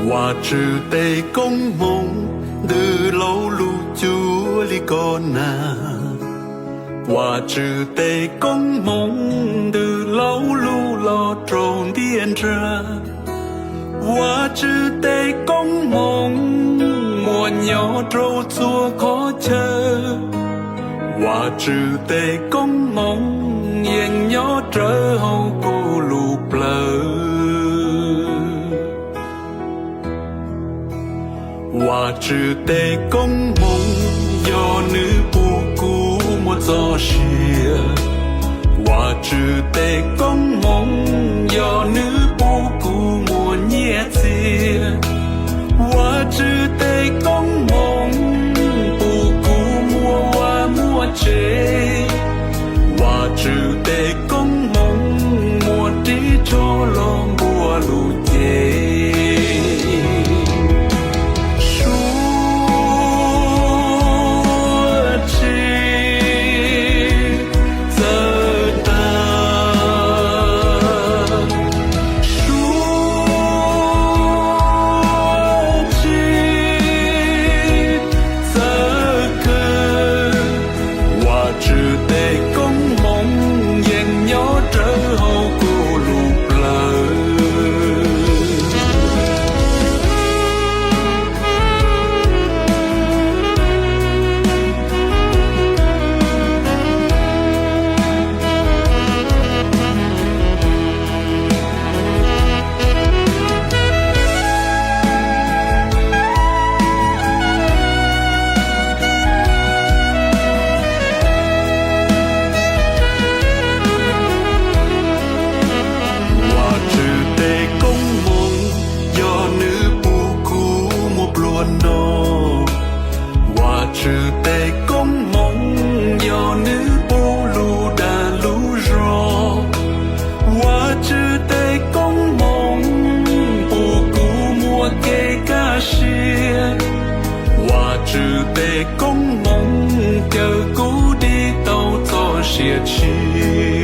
Hòa trừ tê công mong từ lâu lù chúa li con à. Hòa trừ tê công mong từ lâu lù lo trồn điên ra. Hòa trừ tê công mong mùa nhỏ trâu chua khó chờ. Hòa trừ tê công mong yên nhỏ trở hậu cô lù plơ. Hòa trừ tê công mong do nữ bu cũ một gió xìa. Hòa trừ tê công mong do nữ bu cũ một nhẹ chia. Hòa trừ tê công mong bu cũ mua hoa mua chế. Hòa trừ tê công mong mua trí cho lo mua lù chế. Hòa trừ tê công mong do nữ bu lù đà lù rò. Hòa trừ tê công mong bu cũ mua kê ca xia. Hòa trừ tê công mong chờ cũ đi tàu cho xia chi.